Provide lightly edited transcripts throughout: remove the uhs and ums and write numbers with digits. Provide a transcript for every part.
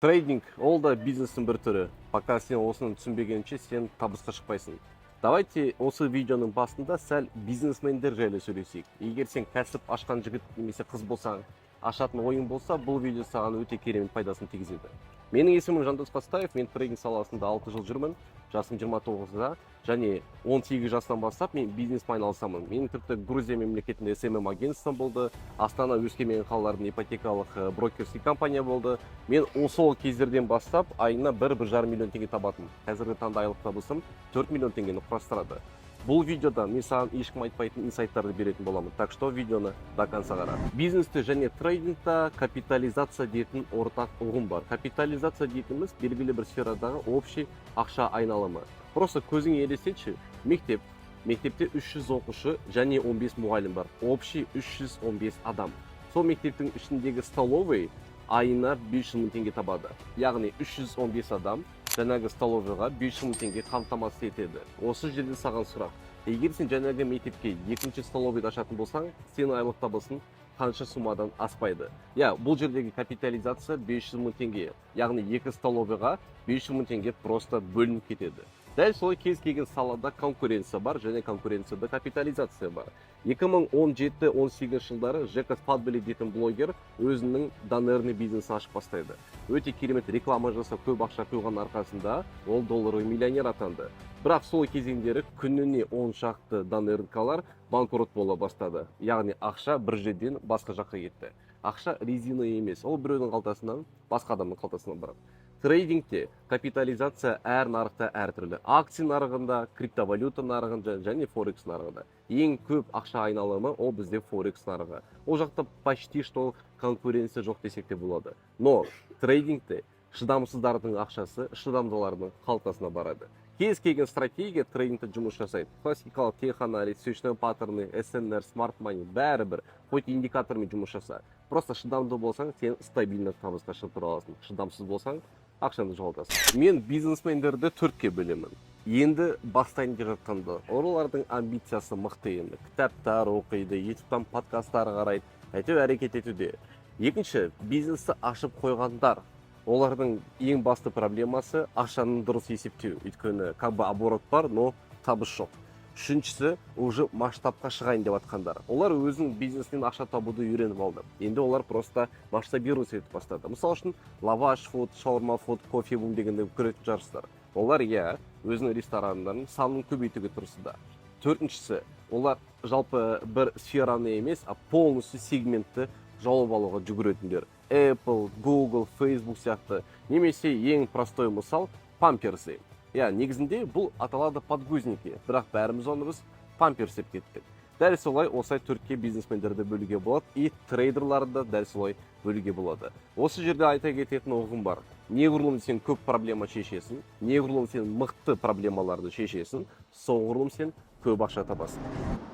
Трейдинг ол да бизнестің бір түрі. Пока сен осыны түсінбегенше сен табысқа шықпайсың. Давайте осы видеоның басында сәл бизнесмендер жайлы сөйлесейік. Егер сен кәсіп ашқан жігіт немесе қыз болсаң, ашатын ойың болса, бұл видео саған өте керемет пайдасын тигізеді. Менің есімім Жандос Қастаев, мен трейдинг саласында 6 жыл жүрмін. Жасым 29-да және 18 жастан бастап мен бизнеспен айналысамын. Менің тіпті Грузия мемлекетінде SMM агентством болды, Астана, Өскемен қалаларында ипотекалық брокерский компания болды. Мен сол кездерден бастап айына 1-1,5 миллион теңге табатым. Қазіргі таңда айлық табысым 4 миллион теңгені құрастырады. Бұл видеода мен саған ешкім айтпайтын инсайттарды беретін боламын. Так что видеоны до конца қара. Бизнесте және трейдингта капитализация дейтін ортақ ұғым бар. Капитализация дейтініміз белгілі бір сферадағы общий ақша айналымы. Просто көзің елестетші, мектепте 300 оқушы және 15 мұғалім бар. Общий 315 адам. Сол мектептің ішіндегі столовый айына 500 мың теңге табады. Яғни 315 адам жаңағы столовыйға 500 мың теңге қамтамасыз етеді. Осы жерде саған сұрақ. Егер сен жаңағы мектепке екінші столовыйды ашатын болсаң, сенің айлық табысың қанша сумадан аспайды. Бұл жердегі капитализация 500 мың теңге. Яғни екі столовыйға 500 мың теңге просто бөлініп кетеді. Дәл солай кез келген салада конкуренция бар және конкуренцияда капитализация бар. 2017-18 жылдары Жека Спадбели дейтін блогер өзінің донерный бизнесін ашып бастайды. Өте керемет реклама жасап көп ақша құйған арқасында ол доллары миллионер атанды. Бірақ сол кезеңдері күніне 10 шақты донеркалар банкрот бола бастады. Яғни ақша бір жерден басқа жаққа кетті. Ақша резина емес, ол біреудің қалтасынан басқа адамның қалтасына барады. Трейдингте капитализация әр нарықта әртүрлі. Акция нарығында, криптовалюта нарығында және форекс нарығында. Ең көп ақша айналымы ол бізде форекс нарығы. Ол жақта почти что конкуренция жоқ десек те болады. Но трейдингте шыдамсыздардың ақшасы шыдамдылардың қалтасына барады. Кез келген стратегия трейдингте жұмыс жасайды. Классикалық теханализ, свечной паттерны, СНР, смарт мани бәрібір хоть индикатормен жұмыс жаса. Просто шыдамды болсаң, сен стабильно табысқа шығып тұра аласың. Шыдамсыз болсаң, ақшаны жоғалтасың. Мен бизнесмендерді 4-ке бөлемін. Енді бастайын деп жатқанда, олардың амбициясы мықты енді. Кітаптар оқиды, ютубтан подкасттар қарайды, әйтеуір әрекет етуде. Екінші, бизнесті ашып қойғандар. Олардың ең басты проблемасы ақшаның дұрыс есептеу. Өйткені оборот бар, но табыс жоқ. Үшіншісі, уже масштабқа шығайын деп жатқандар. Олар өзінің бизнесінен ақша табуды үйреніп алды. Енді олар просто масштабировать етіп бастады. Мысалы үшін, лаваш фуд, шаурма фуд, кофе бум дегенде көретін жарыстар. Олар өзінің ресторандарының санын көбейтуге тырысуда. Төртіншісі, олар жалпы бір сфераны емес, полностью сегментті жауап алуға жүгіретіндер. Apple, Google, Facebook сияқты. Немесе ең простой мысал памперсы. Негізінде бұл аталады подгузники, бірақ бәріміз оны біз памперс деп кеттік. Дәл солай осылай 4-ке бизнесмендерді бөлуге болады, и трейдерларды дәл солай бөлуге болады. Осы жерде айта кететін ұғым бар. Неғұрлым сен көп проблема шешесің, неғұрлым сен мықты проблемаларды шешесің, соғұрлым сен көп ақша табасың.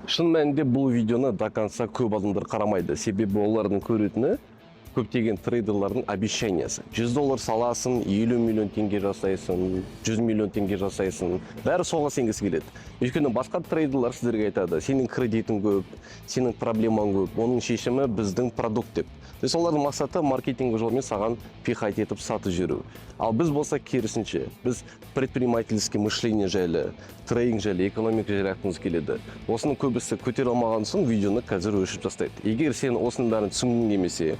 Шын мәнінде бұл видеоны до конца көп адамдар қарамайды. Себебі олардың көретіні көптеген трейдерлардың обещаниясы. $100 саласын, 50 миллион теңге жасайсың, 100 миллион теңге жасайсың. Бәрі соға сенгісі келеді. Өйткені басқа трейдерлар сіздерге айтады, сенің кредитің көп, сенің проблемаң көп, оның шешімі біздің продукт деп. Олардың мақсаты маркетинг жолмен саған пихать етіп сатып жүру. Ал біз болса керісінше, біз предпринимательский мышление жайлы, трейдинг жайлы, экономика жайлы айтқымыз келеді. Осының көбісі көтере алмаған соң видеоны қазір өшіріп тастайды. Егер сен осының бәрін түсінгің келмесе,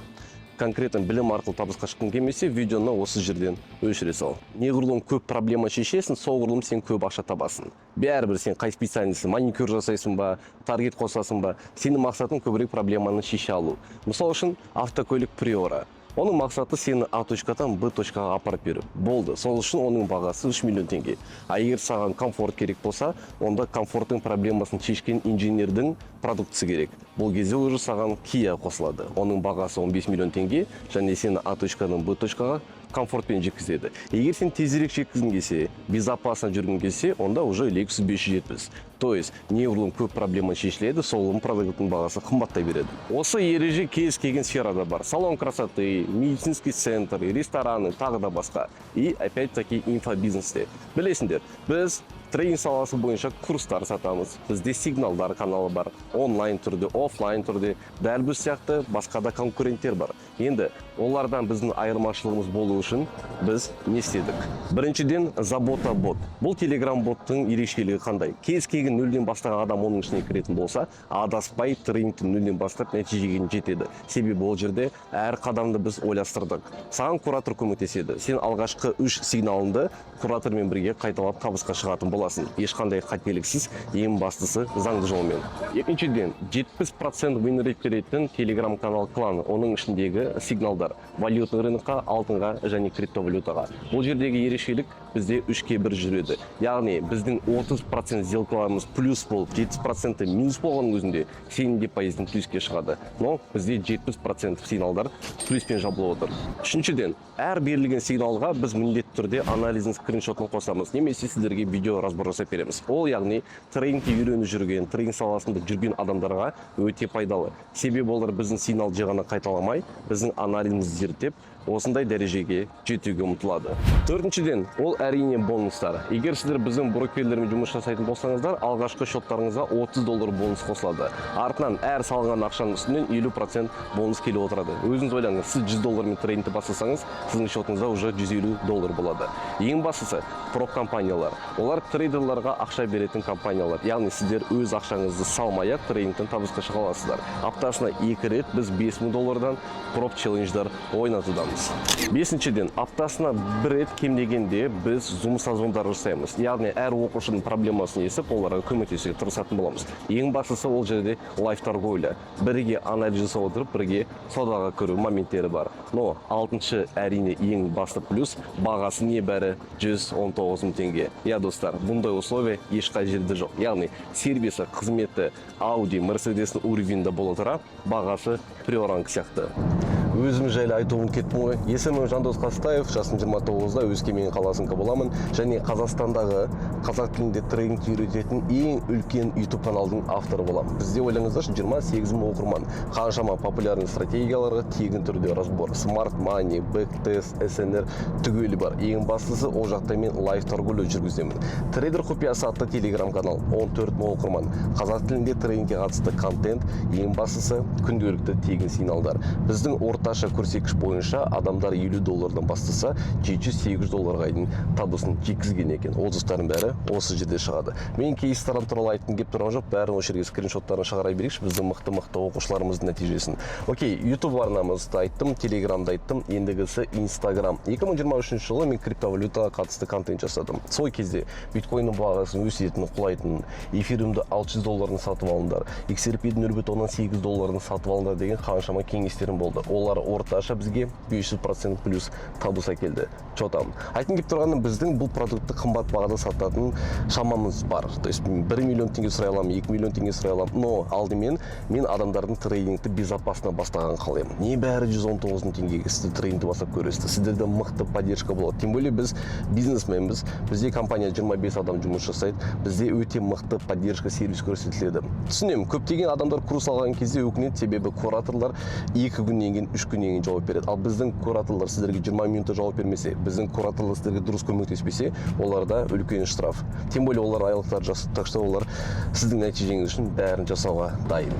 конкретно білім арқылы табысқа шыққың келмесе, видеоны осы жерден өшіре сал. Неғұрлым көп проблема шешесің, соғұрлым сен көп ақша табасың. Бәрібір сен қай специалистсің, маникюр жасайсың ба, таргет қосасың ба, сенің мақсатың көбірек проблеманы шеше алу. Мысалы үшін автокөлік Приора. Оның мақсаты сені А точкадан Б точкаға апарып беру. Болды. Сол үшін оның бағасы 3 миллион теңге. А егер саған комфорт керек болса, онда комфорттың проблемасын шешкен инженердің продуктысы керек. Бұл кезде уже саған Kia қосылады. Оның бағасы 15 миллион теңге, және сені А точкадан Б точкаға комфортпен жеткізеді. Егер сен тезірек жеткізгің келсе, безопасно жүргің келсе, онда уже Lexus 570. То есть, неғұрлым көп проблема шешіледі, соғұрлым продукттың бағасы қымбаттай береді. Осы ереже кез келген сферада бар. Салон красоты, медицинский центр, рестораны, тағы да басқа. И опять-таки инфобизнесте. Білесіңдер, біз Трейдинг саласы боюнча курстар сатамыз. Бизде сигналдар каналы бар. Онлайн түрдө, офлайн түрдө, дәл биз сыяктуу башка да конкуренттер бар. Енді олардан біздің айырмашылығымыз болу үшін біз не істедік? Біріншіден, Забота бот. Бұл Telegram боттың ерекшелігі қандай? Кез келген нөлден бастаған адам оның ішіне кіретін болса, адаспай трейдингті нөлден бастап нәтижеге жетеді. Себебі ол жерде әр қадамды біз ойластырдық. Саған куратор көмектеседі. Сен алғашқы 3 сигналыңды куратормен бірге қайталап табысқа шығатын боласың. Ешқандай қателіксіз, ең бастысы заңды жолмен. Екіншіден, 70% win rate беретін Telegram канал кланы. Оның ішіндегі сигналдар валютный рынокқа, алтынға және криптовалютаға. Бұл жердегі ерекшелік бізде 3-1 жүреді. Яғни біздің 30% сделкаларымыз плюс болып, 70% минус болған өзінде сенің депозитің плюске шығады. Но бізде 70% сигналдар плюспен жабылып отыр. Үшіншіден, әр берілген сигналға біз міндетті түрде анализдің скриншотын қосамыз, немесе сіздерге видео разбор жасап береміз. Ол яғни трейдингке үйреніп жүрген, трейдинг саласында жүрген адамдарға өте пайдалы. Себебі олар біздің сигналды ғана қайталамай, біздің анализімізді зерттеп, осындай дәрежеге жетуге ұмтылады. Төртіншіден, ол әрине бонустар. Егер сіздер біздің брокерлермен жұмыс жасайтын болсаңыздар, алғашқы шоттарыңызға $30 бонус қосылады. Артынан әр салған ақшаның үстінен 50% бонус келіп отырады. Өзіңіз ойлаңыз, сіз $100 трейдингті бастасаңыз, сіздің шотыңызда уже $150 болады. Ең бастысы, проп компаниялар. Олар трейдерларға ақша беретін компаниялар. Яғни сіздер өз ақшаңызды салмай-ақ трейдингтен табысқа шыға аласыздар. Аптасына 2 рет біз $5000-дан проп челлендждар ойнатудамыз. Бесіншіден, аптасына 1 рет кем дегенде біз зум созвондар жасаймыз. Яғни әр оқушының проблемасын естіп, оларға көмектесуге тырысатын боламыз. Ең бастысы ол жерде лайв торговля. Бірге анализ жасап отырып, бірге саудаға кіру моменттері бар. Но алтыншы әрине ең басты плюс, бағасы небәрі $119,000. Я достар, бұндай условия ешқай жерде жоқ. Яғни сервисі, қызметі Audi, Mercedes'in уровеньде бола тұра, бағасы приоранг сияқты. Өзім жайлы айтуым кеттім ғой. Есімім Жандос Қастаев, жасым 29-да Өскемен қаласында боламын, және Қазақстандағы қазақ тілінде трейдинг үйрететін ең үлкен YouTube каналдың авторы боламын. Бізде ойлаңыздаршы 28 мың оқырман. Қаншама популярный стратегияларға тегін түрде разбор, Smart Money, Backtest, SNR түгелі бар. Ең бастысы ол жақта мен лайв торговля жүргіземін. Трейдер құпиясы атты Telegram канал, 14 мың оқырман. Қазақ тілінде трейдингке қатысты контент, ең бастысы күнделікті тегін сигналдар. Біздің орташа көрсеткіш бойынша адамдар $50 бастаса, $700-800 дейін табысын жеткізген екен. Ол достардың бәрі осы жерде шығады. Мен кейстарым туралы айтқым келіп тұрған жоқ, бәрін осы жерге скриншоттарын шығара берейікші, біздің мықты оқушыларымыздың нәтижесін. Окей, YouTube арнамызды айттым, Telegram'да айттым, ендігісі Instagram. 2023 жылы мен криптовалютаға қатысты контент жасадым. Сол кезде биткойнның бағасын өсетінін, құлайтынын, эфириумды $600 сатып алыңдар, XRP-ді $0.8 сатып алыңдар деген қаншама кеңестерім болды. Олар орташа бізге 500% плюс табыс әкелді. Чотам. Айтын кеп тұрғаным, біздің бұл продукты қымбат бағада сататын шамамыз бар. То есть 1 миллион теңге сұрай аламын, 2 миллион теңге сұрай аламын. Но алдымен мен адамдардың трейдингті безопасно бастаған қалаймын. Не бәрі 119 теңгеге сізді трейдингті бастап көресіз. Сіздерде мықты поддержка болады. Тем более біз бизнесменбіз. Бізде компания 25 адам жұмыс жасайды. Бізде өте мықты поддержка сервис көрсетіледі. Түсінемін, көптеген адамдар курс алған кезде өкінеді, себебі кураторлар 2 күннен кейін 3 күннен кейін жауап береді. Ал біздің кураторлар сіздерге 20 минутта жауап бермесе, біздің кураторлар сіздерге дұрыс көмектеспесе, оларда үлкен штраф. Тем более олар айлықтар жасайды, так что олар сіздің нәтижеңіз үшін бәрін жасауға дайын.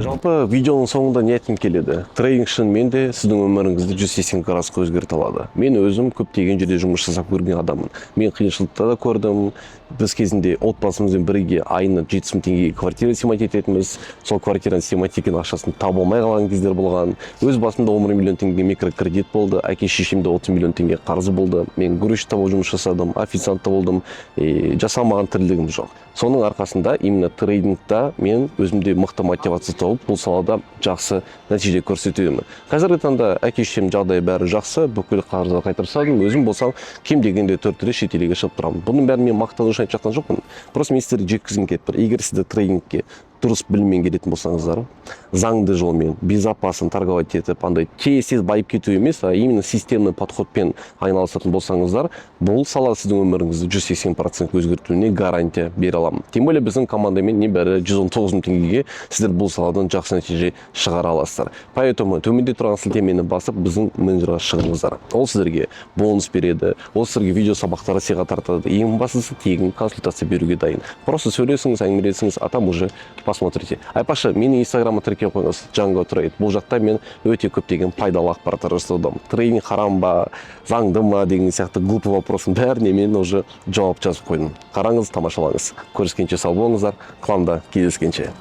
Жалпы видеоның соңында не айтқым келеді? Трейдинг шынымен де сіздің өміріңізді 180 градусқа өзгерте алады. Мен өзім көптеген жерде жұмыс жасап көрген адаммын. Мен қиыншылықта да көрдім. Біз кезінде отбасымызбен бірге айына 70 000 теңгеге квартира симат ететінбіз. Сол квартираның симат еткен ақшасын таба алмай қалған кездер болған. Өз басымда 10 миллион теңге микрокредит болды. Әке шешемде 30 миллион теңге қарызы болды. Мен грузчикта болып жұмыс жасадым, официантта болдым. Жасамаған тірлігім жоқ. Соның арқасында именно трейдингта мен өзімде мықты мотивация тауып, бұл салада жақсы нәтиже көрсетемін. Қазіргі таңда әке шешем жағдайы бәрі жақсы, бүкіл қарызды қайтарсадым. Өзім болсам кем дегенде 4 рет шетелге шығып тұрамын. Бұның бәрін мен мақтаныш айтып жатқан жоқпын. Просто мен сіздерге жеткізгім келіп тұр. Егер сізді трейдингке дұрыс біліммен келетін болсаңыздар, заңды жолмен, безопасно торговать етіп, андай тез байып кету емес, а именно системный подходпен айналысатын болсаңыздар, бұл сала сіздің өміріңізді 180% өзгертуіне гарантия бере аламын. Тем более біздің командамен небәрі 119 мың теңгеге сіздер бұл саладан жақсы нәтиже шығара аласыздар. Поэтому төменде тұрған сілтемені басып біздің менеджерға шығыңыздар. Ол сіздерге бонус береді, ол сіздерге видео сабақтары сыйға тартады. Ең бастысы тегін консультация беруге дайын. Просто сөйлесіңіз, әңгімелесіңіз, а там уже посмотрите. Айпашы, менің инстаграмға тіркеліп қойыңыз, Django Trade. Бұл жақта мен өте көптеген пайдалы ақпараттар жасаудамын. Трейдинг харам ба, заңды ма деген сияқты глупый вопростың бәріне мен уже жауап жазып қойдым. Қараңыз, тамашалаңыз. Көріскенше сау болыңыздар, кланда кездескенше.